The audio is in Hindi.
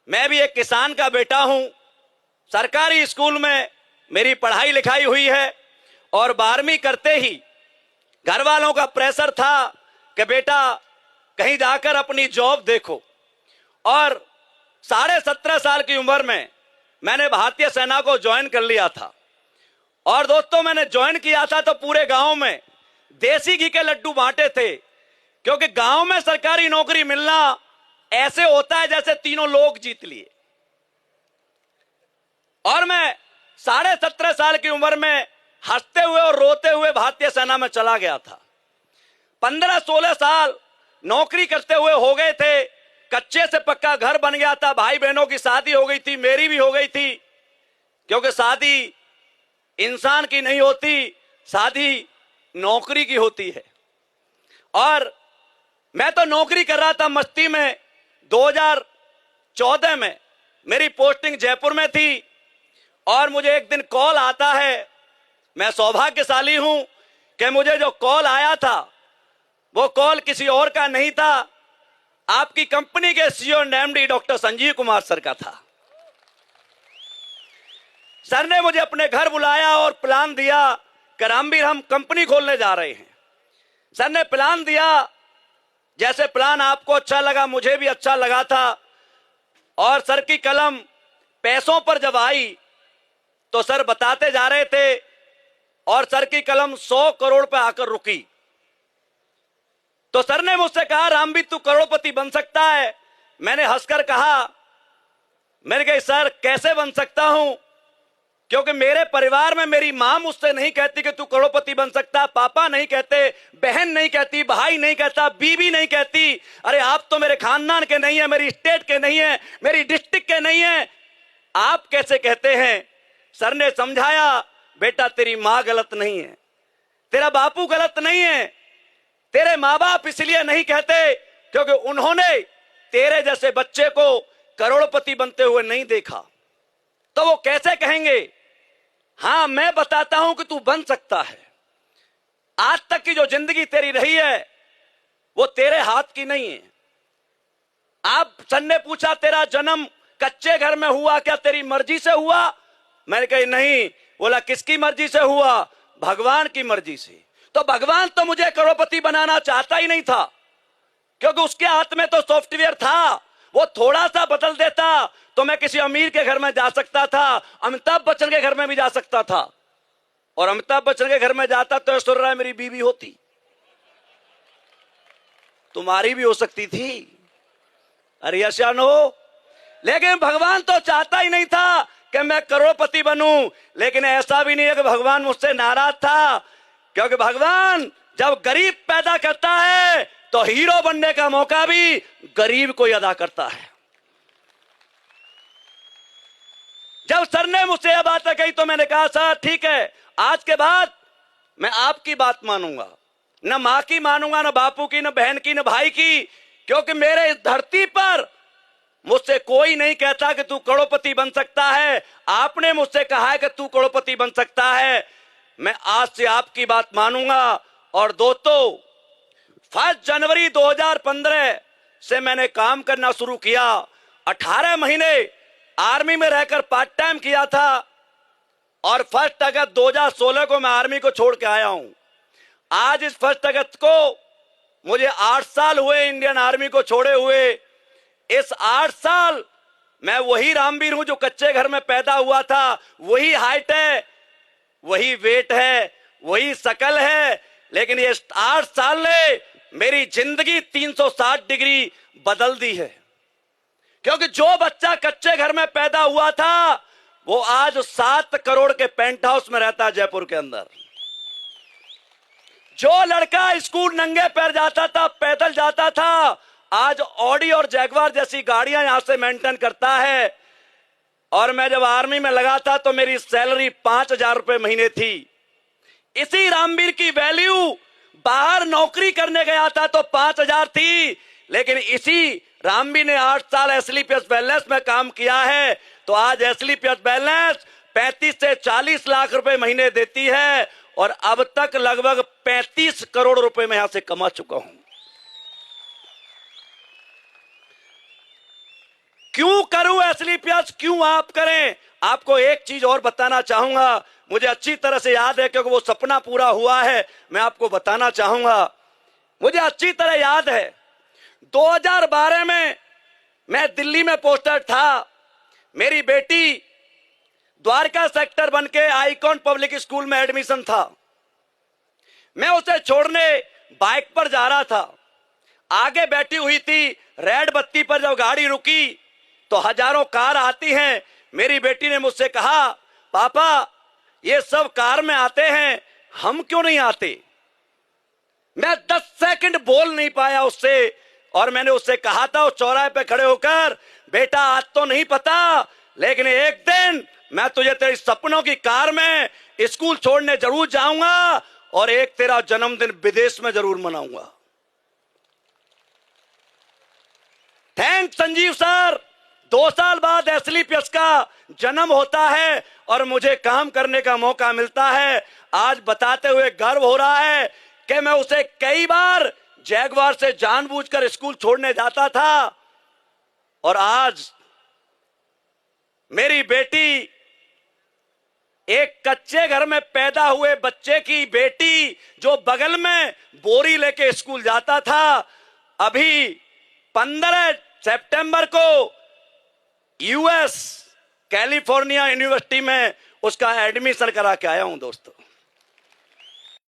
मैं भी एक किसान का बेटा हूं। सरकारी स्कूल में मेरी पढ़ाई लिखाई हुई है और 12वीं करते ही घर वालों का प्रेशर था कि बेटा कहीं जाकर अपनी जॉब देखो। और 17.5 साल की उम्र में मैंने भारतीय सेना को ज्वाइन कर लिया था। और दोस्तों, मैंने ज्वाइन किया था तो पूरे गांव में देसी घी के लड्डू बांटे थे, क्योंकि गांव में सरकारी नौकरी मिलना ऐसे होता है जैसे तीनों लोग जीत लिए। और मैं 17.5 साल की उम्र में हंसते हुए और रोते हुए भारतीय सेना में चला गया था। 15-16 साल नौकरी करते हुए हो गए थे, कच्चे से पक्का घर बन गया था, भाई बहनों की शादी हो गई थी, मेरी भी हो गई थी, क्योंकि शादी इंसान की नहीं होती, शादी नौकरी की होती है। और मैं तो नौकरी कर रहा था मस्ती में। 2014 में मेरी पोस्टिंग जयपुर में थी और मुझे एक दिन कॉल आता है। मैं सौभाग्यशाली हूं कि मुझे जो कॉल आया था वो कॉल किसी और का नहीं था, आपकी कंपनी के CEO and MD doctor Sanjeev Kumar sir का था। सर ने मुझे अपने घर बुलाया और प्लान दिया कि रामवीर, हम कंपनी खोलने जा रहे हैं। सर ने प्लान दिया, जैसे प्लान आपको अच्छा लगा मुझे भी अच्छा लगा था। और सर की कलम पैसों पर जब आई तो सर बताते जा रहे थे और सर की कलम 100 करोड़ पे आकर रुकी। तो सर ने मुझसे कहा, रामवीर तू करोड़पति बन सकता है। मैंने हंसकर कहा, मैंने कहा सर कैसे बन सकता हूं, क्योंकि मेरे परिवार में मेरी मां मुझसे नहीं कहती कि तू करोड़पति बन सकता, पापा नहीं कहते, बहन नहीं कहती, भाई नहीं कहता, बीवी नहीं कहती। अरे आप तो मेरे खानदान के नहीं है, मेरी स्टेट के नहीं है, मेरी डिस्ट्रिक्ट के नहीं है, आप कैसे कहते हैं। सर ने समझाया, बेटा तेरी मां गलत नहीं है, तेरा बापू गलत नहीं है, तेरे मां बाप इसलिए नहीं कहते क्योंकि उन्होंने तेरे जैसे बच्चे को करोड़पति बनते हुए नहीं देखा। तो वो कैसे कहेंगे। हां, मैं बताता हूं कि तू बन सकता है। आज तक की जो जिंदगी तेरी रही है वो तेरे हाथ की नहीं है। आप सर ने पूछा, तेरा जन्म कच्चे घर में हुआ क्या, तेरी मर्जी से हुआ। मैंने कहा नहीं। बोला किसकी मर्जी से हुआ, भगवान की मर्जी से। तो भगवान तो मुझे करोड़पति बनाना चाहता ही नहीं था, क्योंकि उसके हाथ में तो सॉफ्टवेयर था, वो थोड़ा सा बदल देता तो मैं किसी अमीर के घर में जा सकता था, अमिताभ बच्चन के घर में भी जा सकता था। और अमिताभ बच्चन के घर में जाता तो ऐश्वर्या राय मेरी बीवी होती, तुम्हारी भी हो सकती थी। अरे यशान हो। लेकिन भगवान तो चाहता ही नहीं था कि मैं करोड़पति बनूं। लेकिन ऐसा भी नहीं है कि भगवान मुझसे नाराज था, क्योंकि भगवान जब गरीब पैदा करता है तो हीरो बनने का मौका भी गरीब को ही अदा करता है। जब सर ने मुझसे यह बात कही तो मैंने कहा, सर ठीक है, आज के बाद मैं आपकी बात मानूंगा, न मां की मानूंगा, न बापू की, न बहन की, न भाई की, क्योंकि मेरे इस धरती पर मुझसे कोई नहीं कहता कि तू करोड़पति बन सकता है। आपने मुझसे कहा है कि तू करोड़पति बन सकता है। मैं आज से आपकी बात मानूंगा। और दोस्तों, 1 जनवरी 2015 से मैंने काम करना शुरू किया। 18 महीने आर्मी में रहकर पार्ट टाइम किया था और 1 अगस्त 2016 को मैं आर्मी को छोड़ के आया हूं। आज इस 1 अगस्त को मुझे 8 साल हुए इंडियन आर्मी को छोड़े हुए। इस 8 साल मैं वही रामवीर हूं जो कच्चे घर में पैदा हुआ था, वही हाइट है, वही वेट है, वही शकल है। लेकिन ये 8 साल ने मेरी जिंदगी 360 डिग्री बदल दी है, क्योंकि जो बच्चा कच्चे घर में पैदा हुआ था वो आज 7 करोड़ के पेंट हाउस में रहता है जयपुर के अंदर। जो लड़का स्कूल नंगे पैर जाता था, पैदल जाता था, आज ऑडी और जैगवार जैसी गाड़ियां यहां से मेंटेन करता है। और मैं जब आर्मी में लगा था तो मेरी सैलरी 5,000 रुपए महीने थी। इसी रामवीर की वैल्यू बाहर नौकरी करने गया था तो 5,000 थी, लेकिन इसी रामवीर ने 8 साल एसएलपीएस वेलनेस में काम किया है तो आज एसएलपीएस वेलनेस 35 से 40 लाख रुपए महीने देती है। और अब तक लगभग 35 करोड़ रुपए मैं यहां से कमा चुका हूं। क्यों करूं एसलीपीएस क्यों आप करें? आपको एक चीज और बताना चाहूंगा, मुझे अच्छी तरह से याद है क्योंकि वो सपना पूरा हुआ है। मैं आपको बताना चाहूंगा, मुझे अच्छी तरह याद है 2012 में मैं दिल्ली में पोस्टेड था। मेरी बेटी द्वारका सेक्टर बन के आइकॉन पब्लिक स्कूल में एडमिशन था। मैं उसे छोड़ने बाइक पर जा रहा था, आगे बैठी हुई थी। रेड बत्ती पर जब गाड़ी रुकी तो हजारों कार आती हैं। मेरी बेटी ने मुझसे कहा, पापा ये सब कार में आते हैं, हम क्यों नहीं आते? मैं 10 सेकंड बोल नहीं पाया उससे, और मैंने उससे कहा था उस चौराहे पे खड़े होकर, बेटा आज तो नहीं पता, लेकिन एक दिन मैं तुझे तेरे सपनों की कार में स्कूल छोड़ने जरूर जाऊंगा और एक तेरा जन्मदिन विदेश में जरूर मनाऊंगा। Thanks Sanjeev sir. 2 साल बाद एसलीपीएस का जन्म होता है और मुझे काम करने का मौका मिलता है। आज बताते हुए गर्व हो रहा है कि मैं उसे कई बार जैगवार से जानबूझकर स्कूल छोड़ने जाता था, और आज मेरी बेटी, एक कच्चे घर में पैदा हुए बच्चे की बेटी जो बगल में बोरी लेके स्कूल जाता था, अभी 15 सितंबर को यूएस कैलिफोर्निया यूनिवर्सिटी में उसका एडमिशन करा के आया हूं दोस्तों।